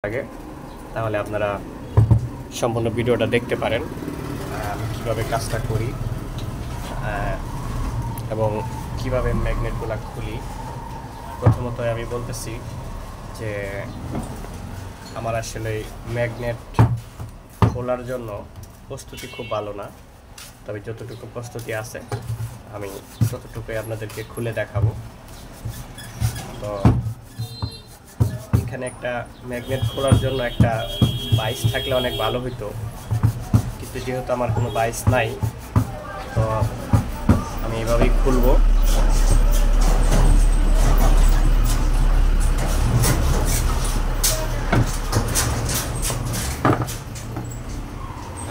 লাগে তাহলে আপনারা সম্পূর্ণ ভিডিওটা দেখতে পারেন আমি কীভাবে কাজটা করি এবং কিভাবে ম্যাগনেটগুলো খুলি। প্রথমত আমি বলতেছি যে আমার আসলে ম্যাগনেট খোলার জন্য প্রস্তুতি খুব ভালো না, তবে যতটুকু প্রস্তুতি আছে আমি ততটুকুই আপনাদেরকে খুলে দেখাবো। তো এখানে একটা ম্যাগনেট খোলার জন্য একটা বাইস থাকলে অনেক ভালো হতো, কিন্তু যেহেতু আমার কোনো বাইস নাই তো আমি এভাবেই খুলবো।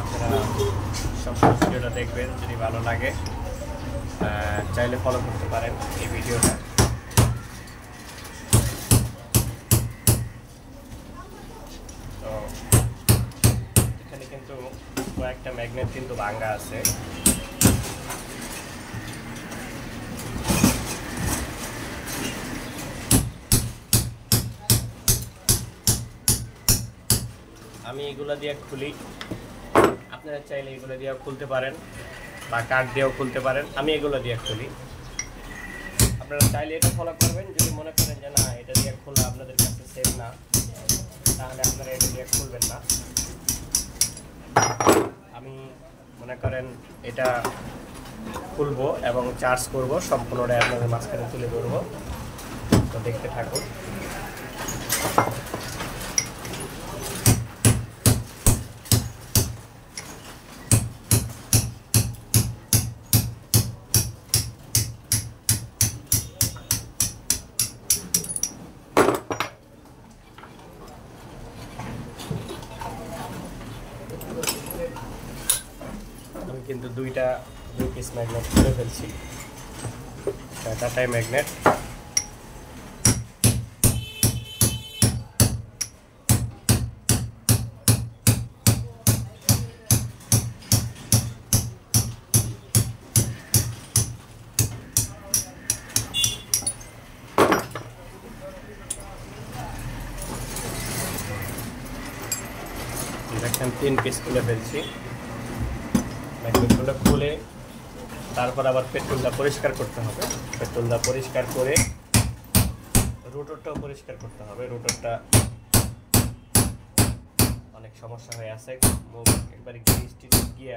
আপনারা সম্পূর্ণ ভিডিওটা দেখবেন, যদি ভালো লাগে চাইলে ফলো করতে পারেন এই ভিডিওটা। তো এখানে কিন্তু কয়েকটা ম্যাগনেট কিন্তু ভাঙা আছে। আমি এগুলো দিয়ে খুলি, আপনারা চাইলে এগুলো দিয়েও খুলতে পারেন বা কাঠ দিয়েও খুলতে পারেন। আমি এগুলো দিয়ে খুলি, আপনারা চাইলে এটা ফলো করবেন। যদি মনে করেন যে না এটা দিয়ে খোলা আপনাদের কাছে সেফ না, তাহলে আপনারা এটা দিয়ে খুলবেন না। আমি মনে করেন এটা খুলবো এবং চার্জ করব, সম্পূর্ণটা আপনাদের মাঝখানে তুলে ধরবো, তো দেখতে থাকুন। আমি কিন্তু দুই পিস ম্যাগনেট খুলে ফেলছি, টাটাই ম্যাগনেট। দেখেন 3 পিস খুলে ফেলছি। ম্যাগনেটগুলো খুলে তারপর আবার পেট্রোলটা পরিষ্কার করতে হবে। পেট্রোলটা পরিষ্কার করে রোটরটাও পরিষ্কার করতে হবে। রোটরটা অনেক সমস্যা হয়ে আছে, একবারে গিয়ে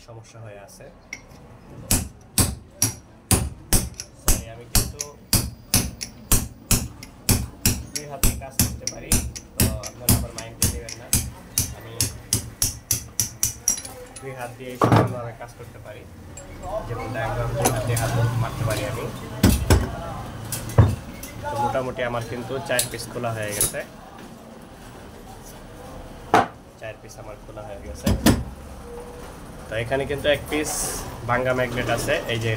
সমস্যা হয়ে আছে। আমি কিন্তু দুই হাতে কাজ করতে পারি, তো আপনারা আবার মাইন্ডে নেবেন না। আমি দুই হাত দিয়ে সুন্দরভাবে কাজ করতে পারি, যেমন ডায়াগ্রাম দুই হাতে হাত মারতে পারি আমি। তো মোটামুটি আমার কিন্তু 4 পিস খোলা হয়ে গেছে। 4 পিস আমার খোলা হয়ে গেছে। তো এখানে কিন্তু 1 পিস ভাঙ্গা ম্যাগনেট আছে। এই যে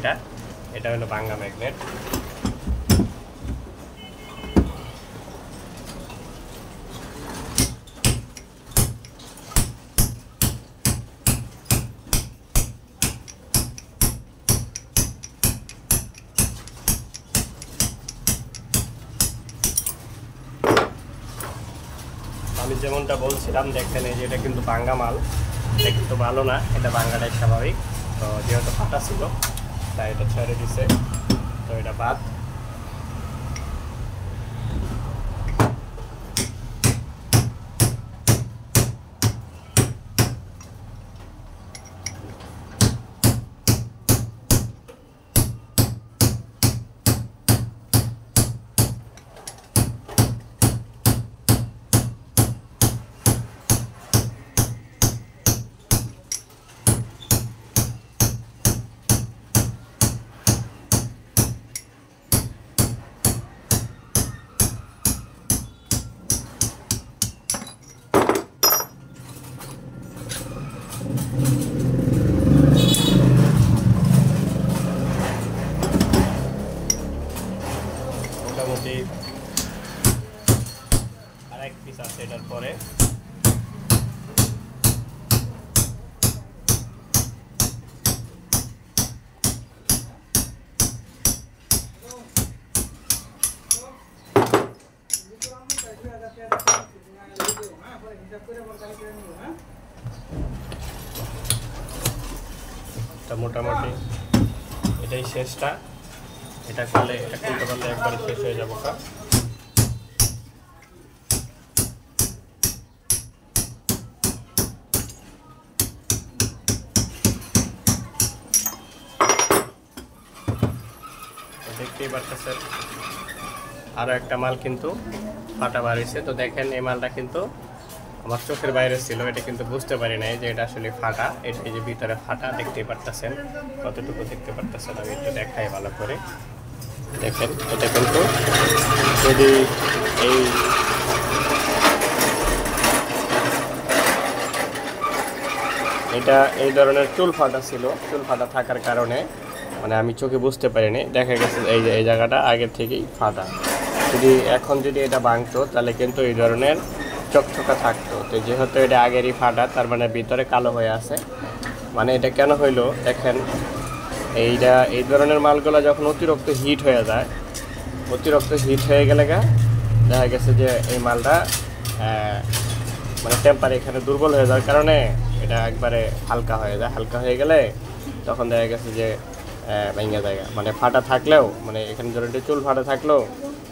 এটা হলো ভাঙ্গা ম্যাগনেট। আমি যেমনটা বলছিলাম, দেখেন এই যে এটা কিন্তু ভাঙ্গা মাল, এটা কিন্তু ভালো না, এটা ভাঙ্গাটাই স্বাভাবিক। তো যেহেতু ফাটা ছিল তাই এটা ছেড়ে দিছে, তো এটা বাদ। মোটামুটি আরেক পিস আছে এটার পরে। তো মোটামুটি এটাই শেষটা। এটা করলে এটা খুলতে পারলে একবারে শেষ হয়ে যাবো কাজ। দেখতেই পারতেছেন আরও একটা মাল কিন্তু ফাটা বাড়িয়েছে। তো দেখেন এই মালটা কিন্তু আমার চোখের বাইরে ছিল, এটা কিন্তু বুঝতে পারি নাই যে এটা আসলে ফাটা। এই যে ভিতরে ফাটা দেখতেই পারতেছেন, কতটুকু দেখতে পারতেছেন আমি একটু দেখাই ভালো করে। দেখেন এটা কিন্তু যদি এই ধরনের চুল ফাটা ছিল, চুল ফাটা থাকার কারণে মানে আমি চোখে বুঝতে পারিনি, দেখা গেছে এই জায়গাটা আগের থেকেই ফাটা। এখন যদি এটা ভাঙতো তাহলে কিন্তু এই ধরনের চকচকা থাকতো। তো যেহেতু এটা আগেরই ফাটা, তার মানে ভিতরে কালো হয়ে আছে। মানে এটা কেন হইলো দেখেন, এই ধরনের মালগুলো যখন অতিরিক্ত হিট হয়ে যায়, অতিরিক্ত হিট হয়ে গেলে দেখা গেছে যে এই মালটা মানে টেম্পার এখানে দুর্বল হয়ে যাওয়ার কারণে এটা একবারে হালকা হয়ে যায়। হালকা হয়ে গেলে তখন দেখা গেছে যে ভেঙে যায়। মানে ফাটা থাকলেও, মানে এখানে ধরুন চুল ফাটা থাকলেও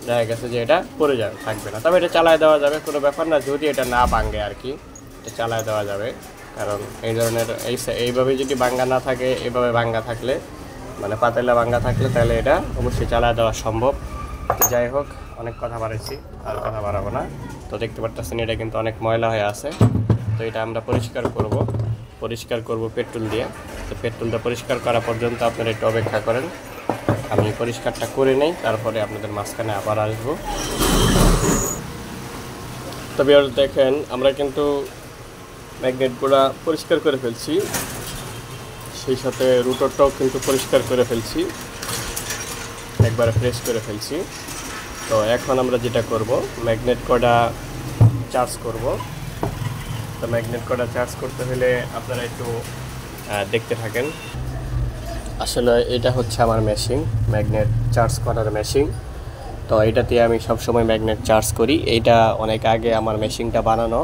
দেখা গেছে যে এটা পড়ে যাবে, থাকবে না। তবে এটা চালায় দেওয়া যাবে, কোনো ব্যাপার না, যদি এটা না ভাঙে আর কি, এটা চালায় দেওয়া যাবে। কারণ এই ধরনের এইভাবে যদি ভাঙ্গা না থাকে, এইভাবে ভাঙ্গা থাকলে মানে পাতলা ভাঙ্গা থাকলে তাহলে এটা অবশ্যই চালায় দেওয়া সম্ভব। যাই হোক, অনেক কথা বাড়াইছি, আর কথা বাড়াবো না। তো দেখতে পারতেছেন এটা কিন্তু অনেক ময়লা হয়ে আছে। তো এটা আমরা পরিষ্কার করব পেট্রোল দিয়ে। তো পেট্রোলটা পরিষ্কার করা পর্যন্ত আপনারা একটু অপেক্ষা করেন, আমি পরিষ্কারটা করে নেই, তারপরে আপনাদের মাঝখানে আবার আসবো। তবে আর দেখেন আমরা কিন্তু ম্যাগনেটগুলো পরিষ্কার করে ফেলছি, সেই সাথে রুটারটাও কিন্তু পরিষ্কার করে ফেলছি, একবারে ফ্রেশ করে ফেলছি। তো এখন আমরা যেটা করব, ম্যাগনেট কর্ডটা চার্জ করব। তো ম্যাগনেট কর্ডটা চার্জ করতে হলে আপনারা একটু দেখতে থাকেন। আসলে এটা হচ্ছে আমার মেশিন, ম্যাগনেট চার্জ করার মেশিন। তো এটাতে আমি সবসময় ম্যাগনেট চার্জ করি। এইটা অনেক আগে আমার মেশিনটা বানানো,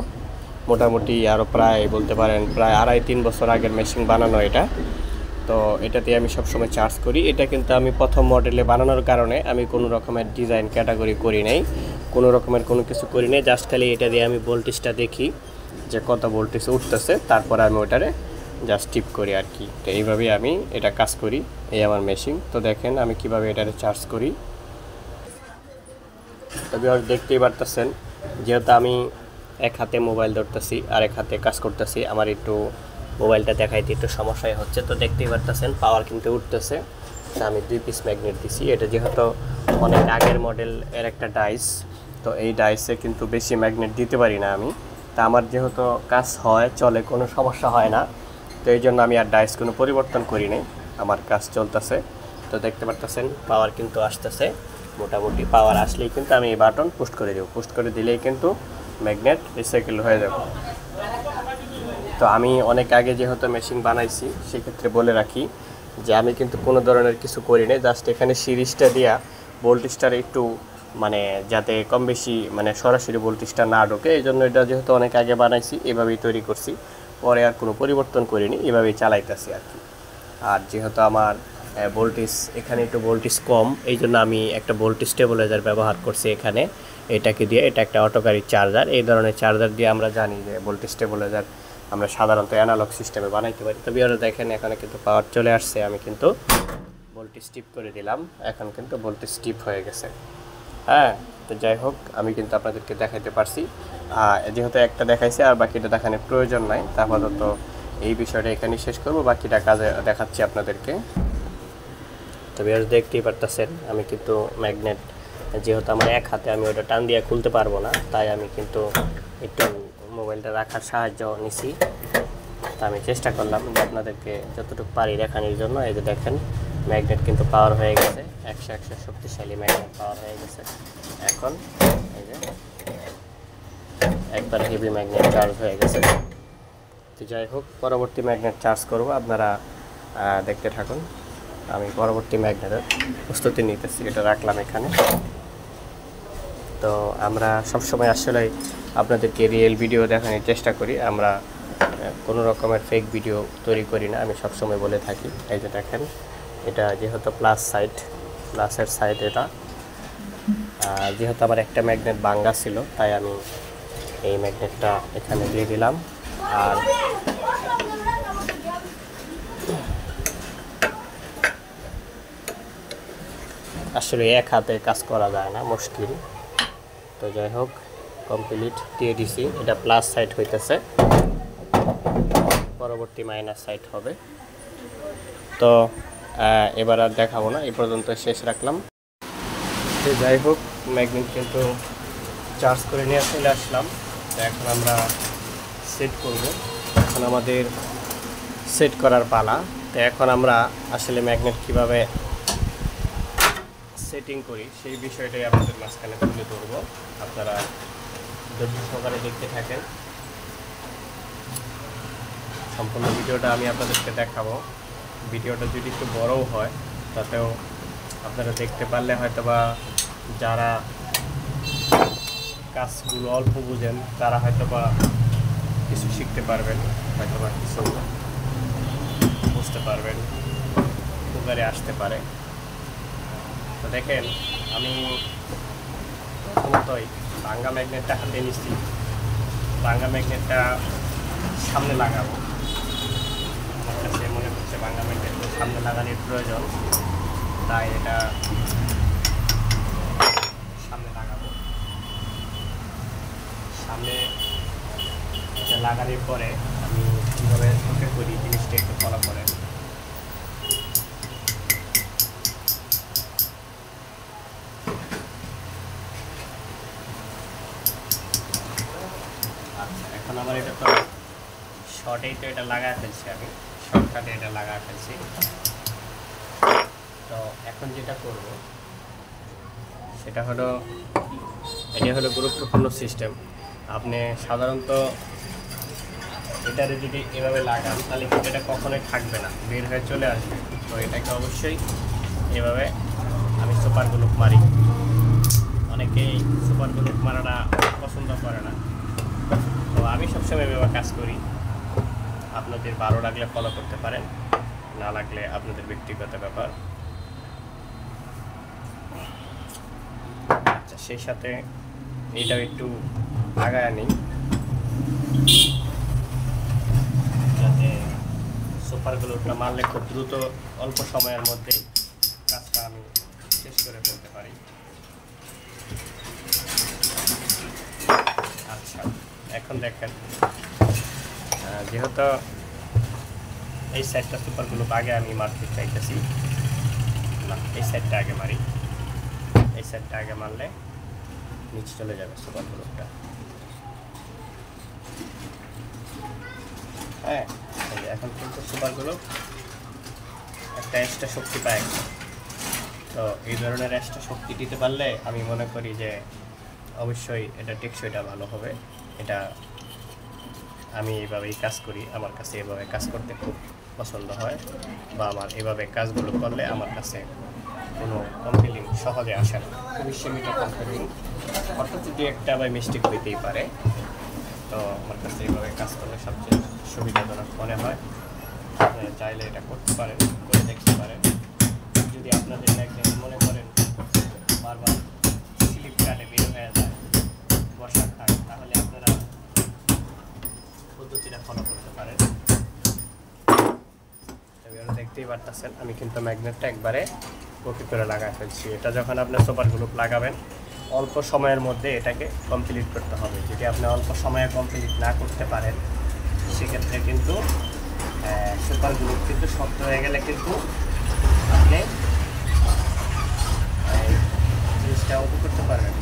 মোটামুটি আরও প্রায় বলতে পারেন প্রায় 2.5-3 বছর আগের মেশিন বানানো এটা। তো এটাতে আমি সবসময় চার্জ করি। এটা কিন্তু আমি প্রথম মডেলে বানানোর কারণে আমি কোনো রকমের ডিজাইন ক্যাটাগরি করি নাই, কোনো রকমের কোনো কিছু করি নাই। জাস্ট খালি এটা দিয়ে আমি ভোল্টেজটা দেখি যে কত ভোল্টেজ উঠতেছে, তারপরে আমি ওটারে জাস্ট টিপ করি আর কি। তো এইভাবেই আমি এটা কাজ করি, এই আমার মেশিন। তো দেখেন আমি কিভাবে এটারে চার্জ করি। তবে আর দেখতেই পারতেছেন, যেহেতু আমি এক হাতে মোবাইল ধরতেছি আর এক হাতে কাজ করতেছি, আমার একটু মোবাইলটা দেখাইতে একটু সমস্যাই হচ্ছে। তো দেখতেই পারতেছেন পাওয়ার কিন্তু উঠতেছে। তো আমি 2 পিস ম্যাগনেট দিছি। এটা যেহেতু অনেক আগের মডেল এর একটা ডাইস, তো এই ডাইসে কিন্তু বেশি ম্যাগনেট দিতে পারি না আমি। তা আমার যেহেতু কাজ হয়, চলে, কোনো সমস্যা হয় না, তো এই জন্য আমি আর ডাইস কোনো পরিবর্তন করি নাই, আমার কাজ চলতেছে। তো দেখতে পারতেছেন পাওয়ার কিন্তু আসতেছে, মোটামুটি পাওয়ার আসলেই কিন্তু আমি এই বাটন পুশ করে দেব। পুশ করে দিলেই কিন্তু ম্যাগনেট রিসাইকেল হয়ে যাবে। তো আমি অনেক আগে যেহেতু মেশিন বানাইছি, সেক্ষেত্রে বলে রাখি যে আমি কিন্তু কোনো ধরনের কিছু করি নাই। জাস্ট এখানে সিরিজটা দিয়া ভোল্টেজটার একটু মানে যাতে কম বেশি মানে সরাসরি ভোল্টেজটা না ঢোকে, এই জন্য এটা যেহেতু অনেক আগে বানাইছি এভাবেই তৈরি করছি, পরে আর কোনো পরিবর্তন করিনি, এভাবেই চালাইতেছি আর কি। আর যেহেতু আমার ভোল্টেজ এখানে একটু ভোল্টেজ কম, এই জন্য আমি একটা ভোল্টেজ স্টেবিলাইজার ব্যবহার করছি এখানে। এটাকে দিয়ে, এটা একটা অটোকারি চার্জার, এই ধরনের চার্জার দিয়ে আমরা জানি যে ভোল্টেজ স্টেবিলাইজার আমরা সাধারণত অ্যানালগ সিস্টেমে বানাইতে পারি। তবে আরও দেখেন এখানে কিন্তু পাওয়ার চলে আসছে, আমি কিন্তু ভোল্টেজ টিপ করে দিলাম, এখন কিন্তু ভোল্টেজ টিপ হয়ে গেছে। হ্যাঁ, তো যাই হোক, আমি কিন্তু আপনাদেরকে দেখাইতে পারছি। যেহেতু একটা দেখাইছি আর বাকিটা দেখানোর প্রয়োজন নাই, তা আপাতত এই বিষয়টা এখানেই শেষ করব, বাকিটা কাজে দেখাচ্ছি আপনাদেরকে। তবে আর দেখতেই পারতেছেন আমি কিন্তু ম্যাগনেট, যেহেতু আমার এক হাতে আমি ওটা টান দিয়ে খুলতে পারবো না, তাই আমি কিন্তু একটু মোবাইলটা রাখার সাহায্য নিছি। তা আমি চেষ্টা করলাম যে আপনাদেরকে যতটুকু পারি দেখানোর জন্য। এই যে দেখেন ম্যাগনেট কিন্তু পাওয়ার হয়ে গেছে, 100 শক্তিশালী ম্যাগনেট পাওয়ার হয়ে গেছে। এখন এই যে একবার হেভি ম্যাগনেট চার্জ হয়ে গেছে। তো যাই হোক, পরবর্তী ম্যাগনেট চার্জ করব, আপনারা দেখতে থাকুন। আমি পরবর্তী ম্যাগনেটের প্রস্তুতি নিতেছি, এটা রাখলাম এখানে। তো আমরা সবসময় আসলে আপনাদেরকে রিয়েল ভিডিও দেখানোর চেষ্টা করি। আমরা কোনো রকমের ফেক ভিডিও তৈরি করি না, আমি সবসময় বলে থাকি। এই যে দেখেন, এটা যেহেতু প্লাসের সাইড এটা, যেহেতু আমার একটা ম্যাগনেট ভাঙ্গা ছিল তাই আমি এই ম্যাগনেটটা এখানে দিয়ে দিলাম। আর আসলে এক হাতে কাজ করা যায় না, মুশকিল। তো যাই হোক, কমপ্লিট দিয়ে দিছি। এটা প্লাস সাইড হইতেছে, পরবর্তী মাইনাস সাইড হবে। তো এবার আর দেখাবো না, এই পর্যন্ত শেষ রাখলাম। তো যাই হোক, ম্যাগনেট কিন্তু চার্জ করে নিয়ে চলে আসলাম। তো এখন আমরা সেট করব। এখন আমাদের সেট করার পালা। তো এখন আমরা আসলে ম্যাগনেট কিভাবে সেটিং করি সেই বিষয়টাই আপনাদের মাঝখানে তুলে ধরবো। আপনারা ধৈর্য সহকারে দেখতে থাকেন। সম্পূর্ণ ভিডিওটা আমি আপনাদেরকে দেখাবো। ভিডিওটা যদি একটু বড়ও হয় তাতেও আপনারা দেখতে পারলে হয়তো বা যারা কাজগুলো অল্প বুঝেন তারা হয়তো বা কিছু শিখতে পারবেন, হয়তো বা কিছু বুঝতে পারবেন, উপকারে আসতে পারে। তো দেখেন, আমি প্রথমতই ভাঙ্গা ম্যাগনেটটা হাতে নিচ্ছি। ভাঙ্গা ম্যাগনেটটা সামনে লাগাবো। আমার কাছে মনে হচ্ছে ভাঙ্গা ম্যাগনেটটা সামনে লাগানোর প্রয়োজন, তাই এটা সামনে লাগাবো। সামনে এটা লাগানোর পরে আমি কীভাবে ওকে করি জিনিসটা একটু ফলো করেন। আচ্ছা, এখন আমার এটা তো শর্টেই তো এটা লাগায় ফেলছি, আমি শর্টকাটে এটা লাগায় ফেলছি। তো এখন যেটা করব সেটা হলো, এটা হলো গুরুত্বপূর্ণ সিস্টেম। আপনি সাধারণত এটারে যদি এভাবে লাগান তাহলে কিন্তু এটা কখনোই থাকবে না, বের হয়ে চলে আসবে। তো এটাকে অবশ্যই এভাবে আমি সুপার গ্লুপ মারি। অনেকেই সুপার গ্লুপ মারাটা পছন্দ করে না, তো আমি সবসময় এভাবে কাজ করি। আপনাদের ভালো লাগলে ফলো করতে পারেন, না লাগলে আপনাদের ব্যক্তিগত ব্যাপার। আচ্ছা, সেই সাথে এইটাও একটু লাগায় নিই যাতে সুপার গ্লুটা মারলে খুব দ্রুত অল্প সময়ের মধ্যেই কাজটা আমি শেষ করে ফেলতে পারি। আচ্ছা, এখন দেখেন, যেহেতু এই সাইডটা সুপার গ্লুপ আগে আমি মারতে চাইতেছি না, এই সাইডটা আগে মারি। এই সাইডটা আগে মারলে নিচে চলে যাবে সুপার গ্লুপটা। হ্যাঁ, এখন কিন্তু সুপার গ্লুপ একটা এক্সট্রা শক্তি পায়। তো এই ধরনের এক্সট্রা শক্তি দিতে পারলে আমি মনে করি যে অবশ্যই এটা টেকসইটা ভালো হবে। এটা আমি এইভাবেই কাজ করি, আমার কাছে এভাবে কাজ করতে খুব পছন্দ হয়, বা আমার এভাবে কাজগুলো করলে আমার কাছে কোনো কমপ্লেইন সহজে আসে না। খুবই সীমিত কমপ্লেইন, অর্থাৎ যদি একটা বা মিস্টেক হইতেই পারে। তো আমার কাছে এইভাবে কাজ করলে সবচেয়ে সুবিধাজনক মনে হয়। আপনারা চাইলে এটা করতে পারেন, করে দেখতে পারেন। যদি আপনাদের একদিন মনে করেন বারবার স্লিপ কাটে বের হয়ে যায়, বসা খায়, তাহলে আপনারা পদ্ধতিটা ফলো করতে পারেন। এবারে দেখতেই পারতেছেন আমি কিন্তু ম্যাগনেটটা একবারে ওকে করে লাগাই ফেলছি। এটা যখন আপনার সুপার গ্লুপ লাগাবেন অল্প সময়ের মধ্যে এটাকে কমপ্লিট করতে হবে। যদি আপনি অল্প সময়ে কমপ্লিট না করতে পারেন সেক্ষেত্রে কিন্তু সুপার গ্লুপ কিন্তু শক্ত হয়ে গেলে কিন্তু আপনি জিনিসটা অল্প করতে পারবেন।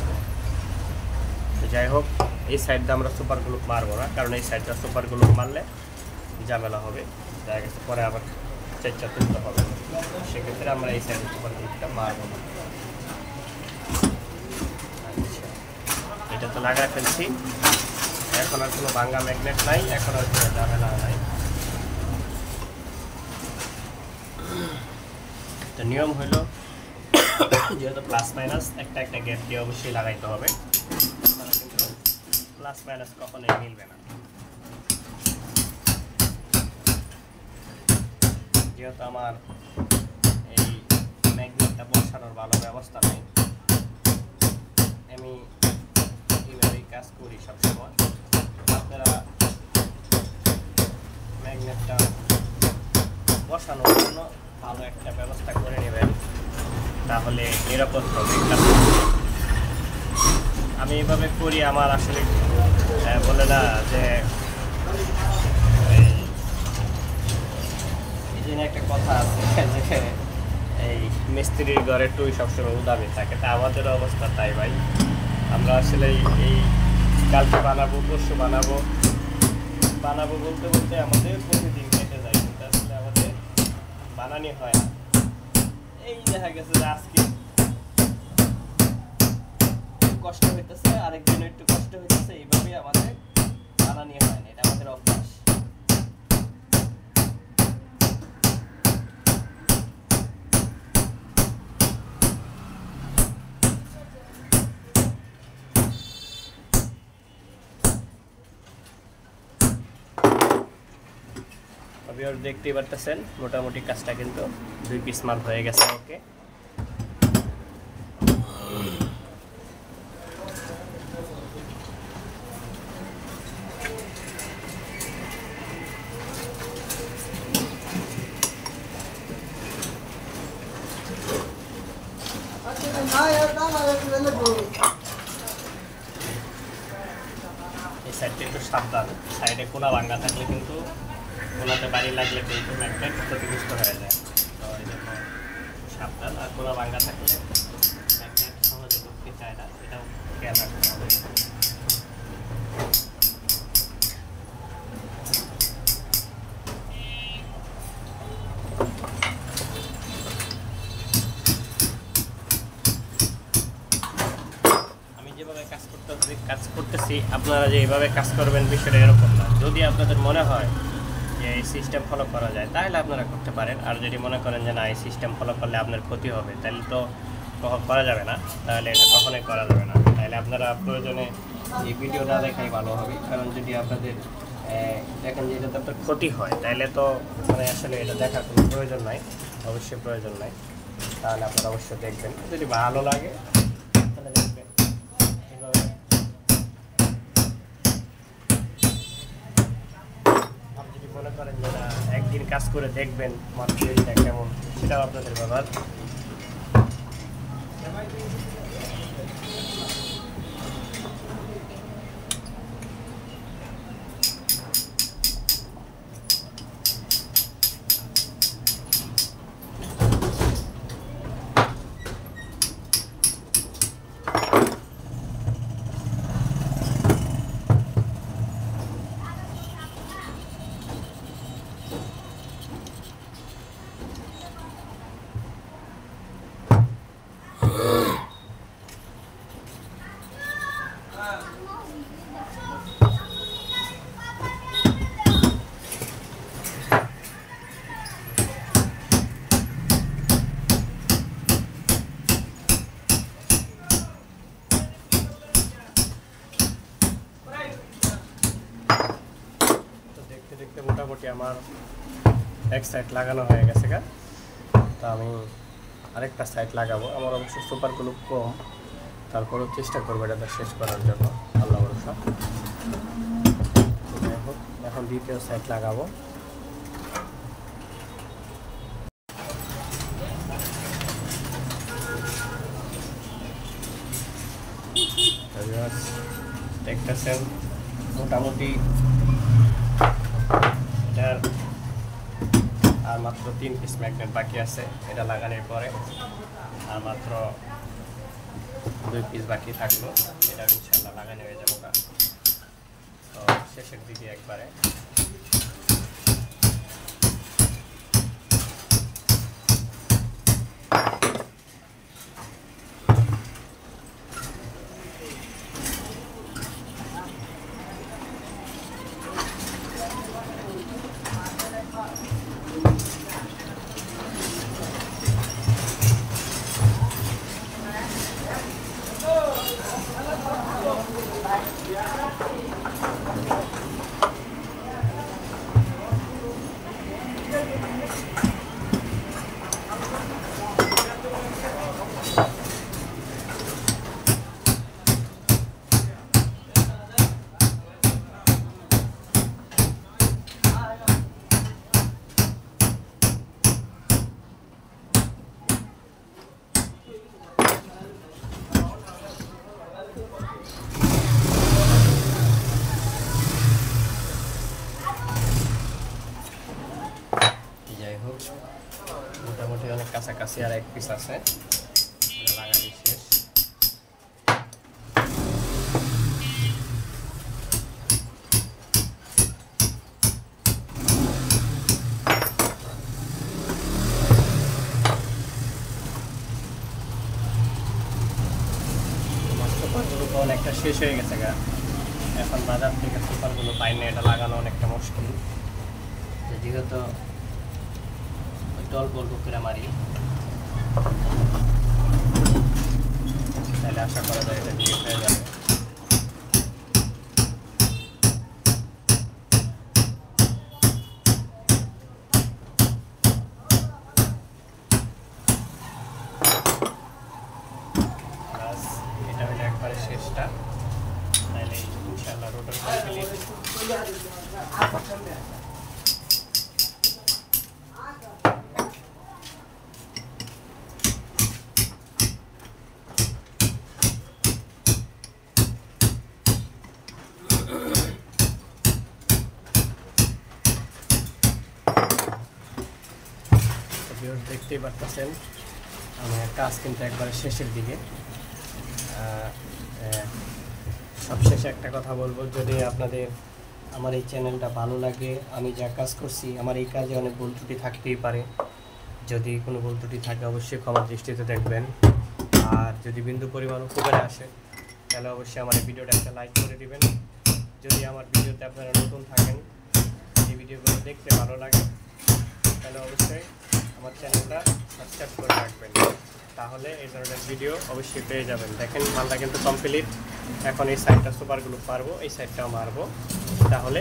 তো যাই হোক, এই সাইডটা আমরা সুপার গ্লুপ মারবো না, কারণ এই সাইডটা সুপার গ্লুপ মারলে ঝামেলা হবে, দেখা গেছে পরে আবার চেষ্টা তুলতে হবে। সেক্ষেত্রে আমরা এই সাইডে সুপার গ্লুপটা মারবো না। আচ্ছা, এটা তো লাগাই ফেলছি। এখন আর কোনো ভাঙ্গা ম্যাগনেট নাই, এখন আর কোনো ঝামেলা নাই। তো নিয়ম হইল, যেহেতু প্লাস মাইনাস একটা একটা গ্যাপ দিয়ে অবশ্যই লাগাইতে হবে। প্লাস মাইনাস কখনোই মিলবে না। যেহেতু আমার এই ম্যাগনেটটা বসানোর ভালো ব্যবস্থা নেই, আমি এইভাবেই কাজ করি সবসময়। আপনারা ম্যাগনেটটা বসানোর জন্য ভালো একটা ব্যবস্থা করে নেবেন, তাহলে নিরাপদ হবে। আমি এভাবে করি, আমার আসলে বলে না যে এই জন্য একটা কথা আছে যে এই মিস্ত্রির ঘরে টুই সবসময় উদামে থাকে, তা আমাদেরও অবস্থা তাই ভাই। আমরা আসলে এই কালকে বানাবো, পরশু বানাবো বলতে বলতে আমাদের প্রতিদিন কেটে যায়, কিন্তু আসলে আমাদের বানানি হয় না। এই দেখা গেছে যে আজকে কষ্ট হইতেছে, আরেকদিন একটু কষ্ট হইতেছে, এইভাবে আমাদের বানানি হয় না, এটা আমাদের অভ্যাস। দেখতেই পারতেছেন মোটামুটি কাজটা কিন্তু 2 পিস মাল হয়ে গেছে। ওকে, এই সাইডটা একটু সাবধান, সাইডে কোনা ভাঙ্গা থাকলে কিন্তু কোনাতে বাড়ি লাগলে কিন্তু ম্যাগনেট ক্ষতিগ্রস্ত হয়ে যায়। তো এই জন্য সাবধান, আর কোনা ভাঙ্গা থাকলে ম্যাগনেট সহজে ঢুকতে চায় না, এটাও খেয়াল রাখতে হবে। কাজ করতেছি, আপনারা যে এইভাবে কাজ করবেন বিষয়টা এরকম না। যদি আপনাদের মনে হয় যে এই সিস্টেম ফলো করা যায় তাহলে আপনারা করতে পারেন, আর যদি মনে করেন যে না এই সিস্টেম ফলো করলে আপনার ক্ষতি হবে তাহলে তো কখন করা যাবে না, তাহলে এটা কখনোই করা যাবে না। তাহলে আপনারা প্রয়োজনে এই ভিডিও না দেখাই ভালো হবে, কারণ যদি আপনাদের দেখেন যে এটাতে আপনার ক্ষতি হয় তাহলে তো মানে আসলে এটা দেখার কোনো প্রয়োজন নাই, অবশ্যই প্রয়োজন নাই। তাহলে আপনারা অবশ্যই দেখবেন, যদি ভালো লাগে তাহলে দেখবেন। এইভাবে আপনি যদি মনে করেন যে না একদিন কাজ করে দেখবেন মার্কেটটা কেমন, সেটাও আপনাদের ব্যাপার। দেখতে মোটামুটি আমার এক সাইড লাগানো হয়ে গেছে গা, তা আমি আরেকটা সাইড লাগাবো। আমার অবশ্য সুপার গ্লু কম, তারপরেও চেষ্টা করবো এটা শেষ করার জন্য, আল্লাহ ভরসা। এখন দ্বিতীয় সাইড লাগাবো। দেখতেছেন মোটামুটি এটার আর মাত্র 3 পিস ম্যাগনেট বাকি আছে, এটা লাগানোর পরে আর মাত্র 2 পিস বাকি থাকলো, এটা ইনশাআল্লাহ লাগানো হয়ে যাবো। তো শেষের দিকে একবারে যাই হোক, মোটামুটি অনেক কাছাকাছি আর এক পিস আছে, লাগাই শেষ। সুপারগুলো তো অনেকটা শেষ হয়ে গেছে গা, এখন বাজার থেকে সুপারগুলো পাই না, এটা লাগানো অনেকটা মুশকিল। যেহেতু অল্প অল্প করে মারি, তাহলে আশা করা যায় এটা দিয়ে হয়ে যাবে। এটা হলো একবারে শেষটা, তাহলে ইনশাআল্লাহ রোটার কমপ্লিট। দেখতেই পারতেছেন আমার কাজ কিন্তু একবারে শেষের দিকে। সবশেষে একটা কথা বলবো, যদি আপনাদের আমার এই চ্যানেলটা ভালো লাগে, আমি যা কাজ করছি, আমার এই কাজে অনেক ভুল ত্রুটি থাকতেই পারে, যদি কোনো ভুল ত্রুটি থাকে অবশ্যই ক্ষমার দৃষ্টিতে দেখবেন। আর যদি বিন্দু পরিমাণ উপকারে আসে তাহলে অবশ্যই আমার এই ভিডিওটা একটা লাইক করে দিবেন। যদি আমার ভিডিওতে আপনারা নতুন থাকেন, এই ভিডিওগুলো দেখতে ভালো লাগে, তাহলে অবশ্যই আমার চ্যানেলটা সাবস্ক্রাইব করে রাখবেন, তাহলে এই ধরনের ভিডিও অবশ্যই পেয়ে যাবেন। দেখেন মালটা কিন্তু কমপ্লিট, এখন এই সাইডটা সুপারগুলো পারবো, এই সাইডটাও মারবো, তাহলে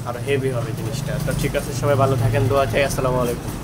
আরও হেভি হবে জিনিসটা। তো ঠিক আছে, সবাই ভালো থাকেন, দোয়া চাই। আসসালামু আলাইকুম।